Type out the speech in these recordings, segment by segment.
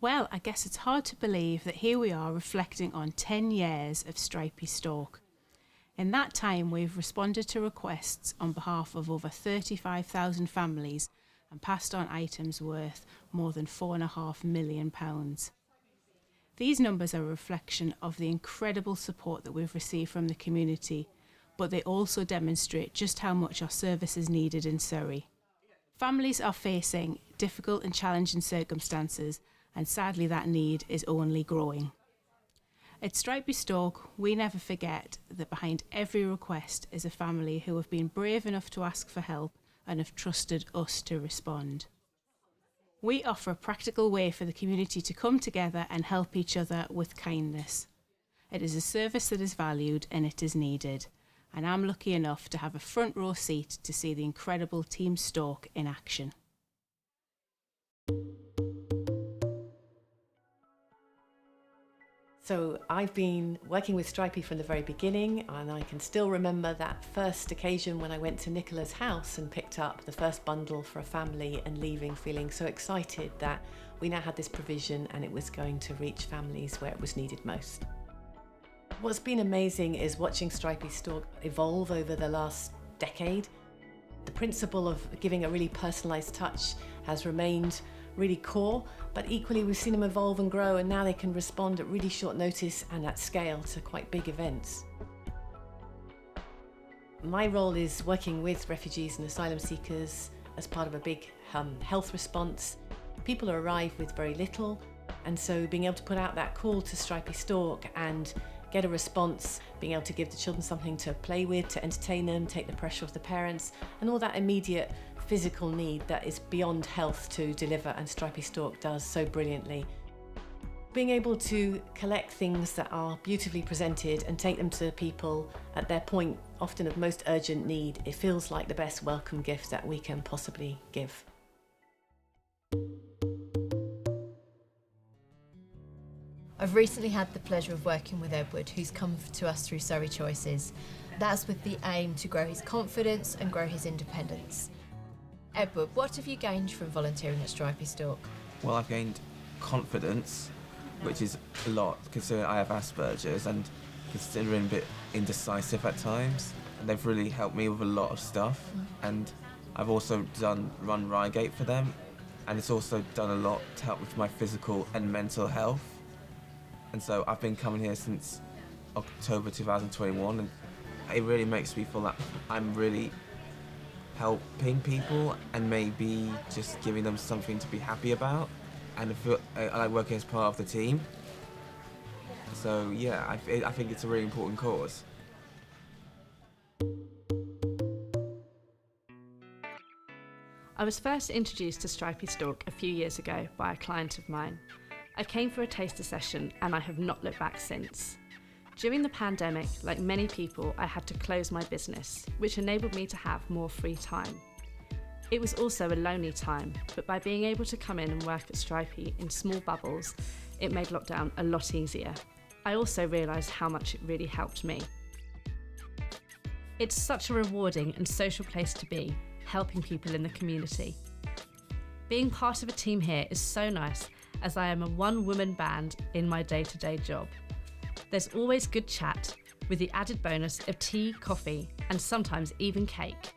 Well, I guess it's hard to believe that here we are reflecting on 10 years of Stripey Stork. In that time, we've responded to requests on behalf of over 35,000 families and passed on items worth more than £4.5 million. These numbers are a reflection of the incredible support that we've received from the community, but they also demonstrate just how much our service is needed in Surrey. Families are facing difficult and challenging circumstances, and sadly that need is only growing. At Stripey Stork, we never forget that behind every request is a family who have been brave enough to ask for help and have trusted us to respond. We offer a practical way for the community to come together and help each other with kindness. It is a service that is valued and it is needed, and I'm lucky enough to have a front row seat to see the incredible Team Stork in action. So I've been working with Stripey from the very beginning, and I can still remember that first occasion when I went to Nicola's house and picked up the first bundle for a family and leaving feeling so excited that we now had this provision and it was going to reach families where it was needed most. What's been amazing is watching Stripey Stork evolve over the last decade. The principle of giving a really personalised touch has remained really core, but equally we've seen them evolve and grow, and now they can respond at really short notice and at scale to quite big events. My role is working with refugees and asylum seekers as part of a big health response. People arrive with very little, and so being able to put out that call to Stripey Stork and get a response, being able to give the children something to play with, to entertain them, take the pressure off the parents, and all that immediate physical need that is beyond health to deliver, and Stripey Stork does so brilliantly. Being able to collect things that are beautifully presented and take them to people at their point, often of most urgent need, it feels like the best welcome gift that we can possibly give. I've recently had the pleasure of working with Edward, who's come to us through Surrey Choices. That's with the aim to grow his confidence and grow his independence. Edward, what have you gained from volunteering at Stripey Stork? Well, I've gained confidence, which is a lot considering I have Asperger's and considering a bit indecisive at times. And they've really helped me with a lot of stuff. And I've also run Reigate for them, and it's also done a lot to help with my physical and mental health. And so I've been coming here since October 2021, and it really makes me feel that I'm really helping people and maybe just giving them something to be happy about. And I like working as part of the team. So yeah, I think it's a really important cause. I was first introduced to Stripey Stork a few years ago by a client of mine. I came for a taster session and I have not looked back since. During the pandemic, like many people, I had to close my business, which enabled me to have more free time. It was also a lonely time, but by being able to come in and work at Stripey in small bubbles, it made lockdown a lot easier. I also realised how much it really helped me. It's such a rewarding and social place to be, helping people in the community. Being part of a team here is so nice, as I am a one-woman band in my day-to-day job. There's always good chat, with the added bonus of tea, coffee, and sometimes even cake.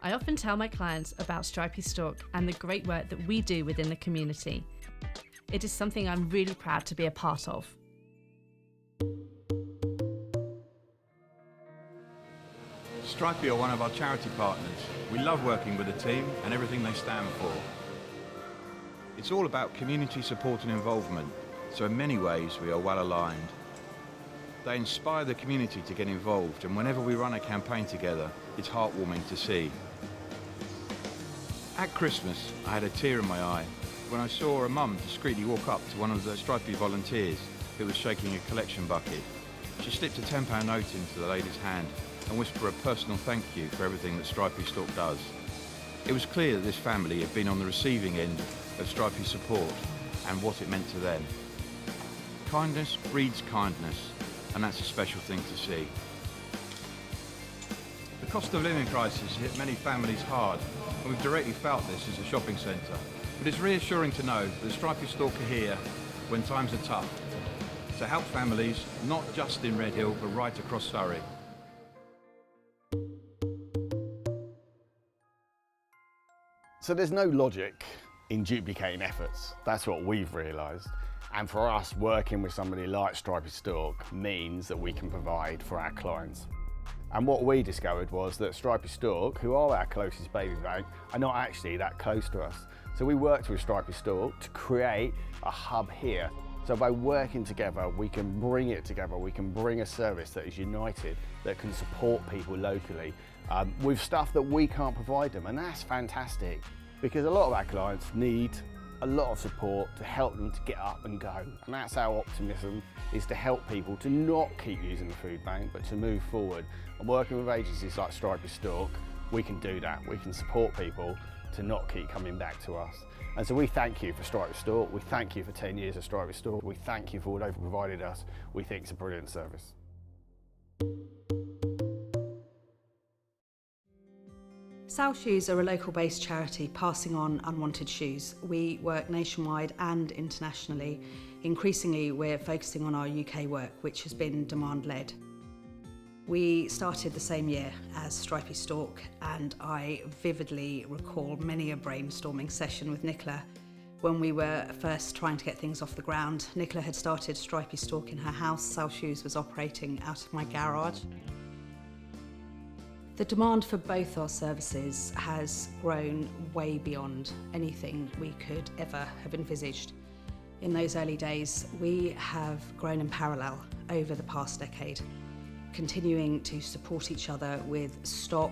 I often tell my clients about Stripey Stork and the great work that we do within the community. It is something I'm really proud to be a part of. Stripey are one of our charity partners. We love working with the team and everything they stand for. It's all about community support and involvement, so in many ways we are well aligned. They inspire the community to get involved, and whenever we run a campaign together, it's heartwarming to see. At Christmas, I had a tear in my eye when I saw a mum discreetly walk up to one of the Stripey volunteers who was shaking a collection bucket. She slipped a £10 note into the lady's hand and whispered a personal thank you for everything that Stripey Stork does. It was clear that this family had been on the receiving end of Stripey support and what it meant to them. Kindness breeds kindness, and that's a special thing to see. The cost of living crisis hit many families hard, and we've directly felt this as a shopping centre. But it's reassuring to know that Stripey Stork are here when times are tough, to help families not just in Redhill but right across Surrey. So there's no logic in duplicating efforts. That's what we've realised. And for us, working with somebody like Stripey Stork means that we can provide for our clients. And what we discovered was that Stripey Stork, who are our closest baby bank, are not actually that close to us. So we worked with Stripey Stork to create a hub here. So by working together, we can bring it together. We can bring a service that is united, that can support people locally with stuff that we can't provide them. And that's fantastic, because a lot of our clients need a lot of support to help them to get up and go. And that's our optimism, is to help people to not keep using the food bank, but to move forward. And working with agencies like Stripey Stork, we can do that. We can support people to not keep coming back to us. And so we thank you for Stripey Stork. We thank you for 10 years of Stripey Stork. We thank you for what they've provided us. We think it's a brilliant service. Sal Shoes are a local-based charity passing on unwanted shoes. We work nationwide and internationally. Increasingly, we're focusing on our UK work, which has been demand-led. We started the same year as Stripey Stork, and I vividly recall many a brainstorming session with Nicola. When we were first trying to get things off the ground, Nicola had started Stripey Stork in her house. Sal Shoes was operating out of my garage. The demand for both our services has grown way beyond anything we could ever have envisaged. In those early days, we have grown in parallel over the past decade, continuing to support each other with stock,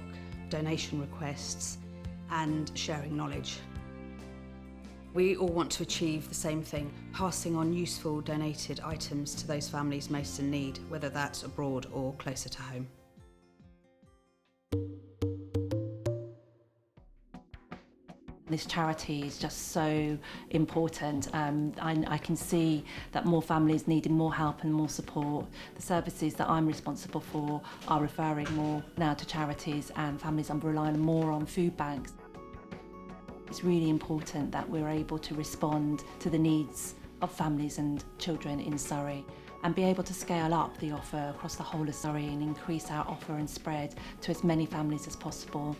donation requests, and sharing knowledge. We all want to achieve the same thing, passing on useful donated items to those families most in need, whether that's abroad or closer to home. This charity is just so important. I can see that more families needing more help and more support. The services that I'm responsible for are referring more now to charities, and families are relying more on food banks. It's really important that we're able to respond to the needs of families and children in Surrey and be able to scale up the offer across the whole of Surrey and increase our offer and spread to as many families as possible.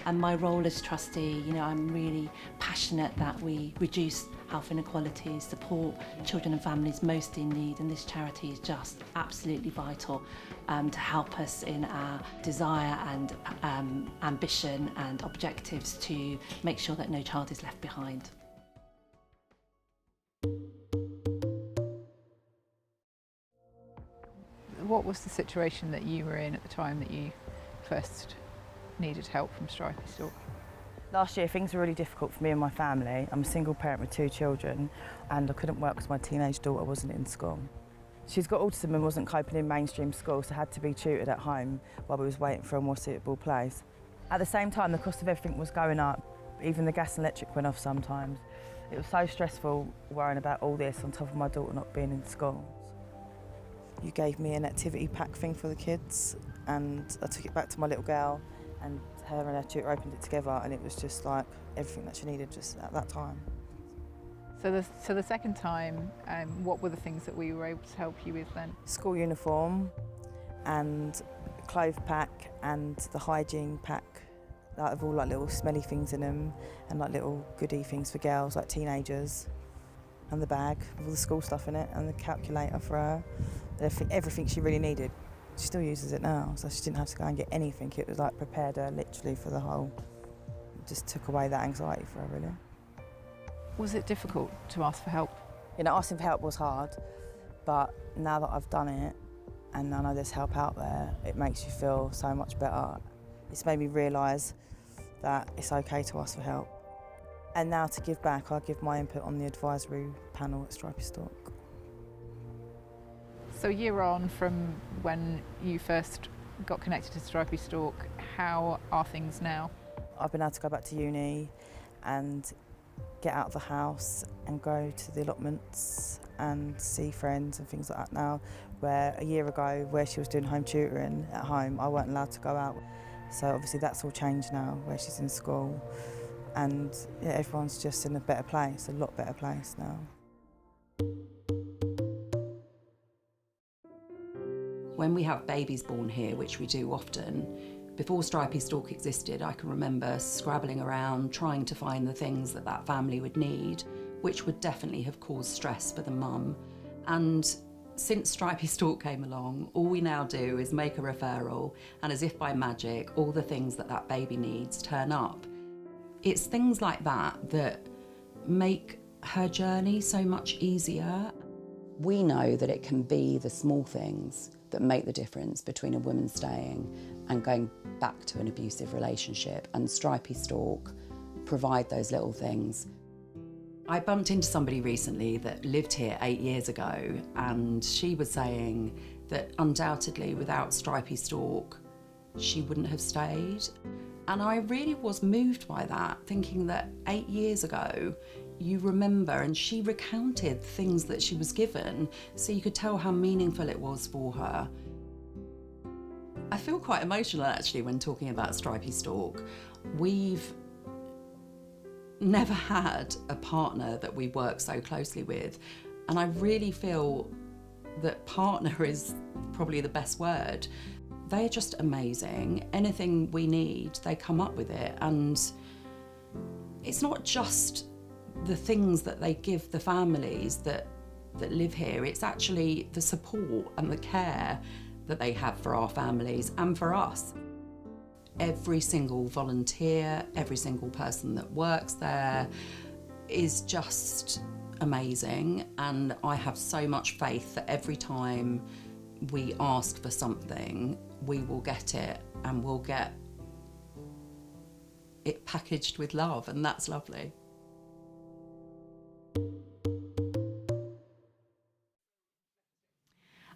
And my role as trustee, I'm really passionate that we reduce health inequalities, support children and families most in need, and this charity is just absolutely vital to help us in our desire and ambition and objectives to make sure that no child is left behind. What was the situation that you were in at the time that you first needed help from Stripey Stork? Last year things were really difficult for me and my family. I'm a single parent with 2 children and I couldn't work because my teenage daughter wasn't in school. She's got autism and wasn't coping in mainstream school, so had to be tutored at home while we was waiting for a more suitable place. At the same time, the cost of everything was going up. Even the gas and electric went off sometimes. It was so stressful worrying about all this on top of my daughter not being in school. You gave me an activity pack thing for the kids and I took it back to my little girl and her and her tutor opened it together and it was just like everything that she needed just at that time. So the second time, what were the things that we were able to help you with then? School uniform and clothes pack and the hygiene pack that have all like little smelly things in them and like little goodie things for girls like teenagers, and the bag with all the school stuff in it and the calculator for her. Everything she really needed. She still uses it now, so she didn't have to go and get anything. It was like prepared her literally for the whole. It just took away that anxiety for her, really. Was it difficult to ask for help? Asking for help was hard, but now that I've done it and I know there's help out there, it makes you feel so much better. It's made me realise that it's okay to ask for help. And now to give back, I give my input on the advisory panel at Stripey Stork. So a year on from when you first got connected to Stripey Stork, how are things now? I've been able to go back to uni and get out of the house and go to the allotments and see friends and things like that now, where a year ago, where she was doing home tutoring at home, I weren't allowed to go out. So obviously that's all changed now, where she's in school, and yeah, everyone's just in a better place, a lot better place now. When we have babies born here, which we do often, before Stripey Stork existed, I can remember scrabbling around trying to find the things that that family would need, which would definitely have caused stress for the mum. And since Stripey Stork came along, all we now do is make a referral, and as if by magic, all the things that that baby needs turn up. It's things like that that make her journey so much easier. We know that it can be the small things that make the difference between a woman staying and going back to an abusive relationship, and Stripey Stork provide those little things. I bumped into somebody recently that lived here 8 years ago, and she was saying that undoubtedly without Stripey Stork, she wouldn't have stayed. And I really was moved by that, thinking that 8 years ago, you remember, and she recounted things that she was given, so you could tell how meaningful it was for her. I feel quite emotional actually when talking about Stripey Stork. We've never had a partner that we work so closely with, and I really feel that partner is probably the best word. They're just amazing. Anything we need, they come up with it, and it's not just the things that they give the families that live here, it's actually the support and the care that they have for our families and for us. Every single volunteer, every single person that works there is just amazing, and I have so much faith that every time we ask for something, we will get it, and we'll get it packaged with love, and that's lovely.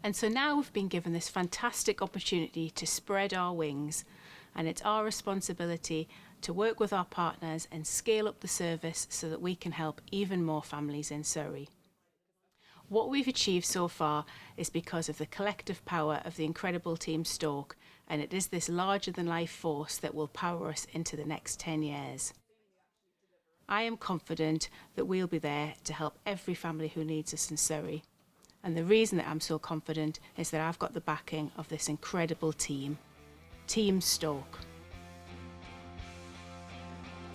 And so now we've been given this fantastic opportunity to spread our wings, and it's our responsibility to work with our partners and scale up the service so that we can help even more families in Surrey. What we've achieved so far is because of the collective power of the incredible Team Stork, and it is this larger-than-life force that will power us into the next 10 years. I am confident that we'll be there to help every family who needs us in Surrey. And the reason that I'm so confident is that I've got the backing of this incredible team. Team Stork.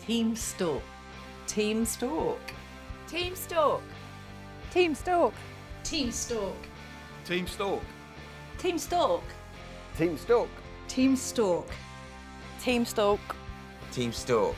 Team Stork. Team Stork. Team Stork. Team Stork. Team Stork. Team Stork. Team Stork. Team Stork. Team Stork. Team Stork. Team Stork.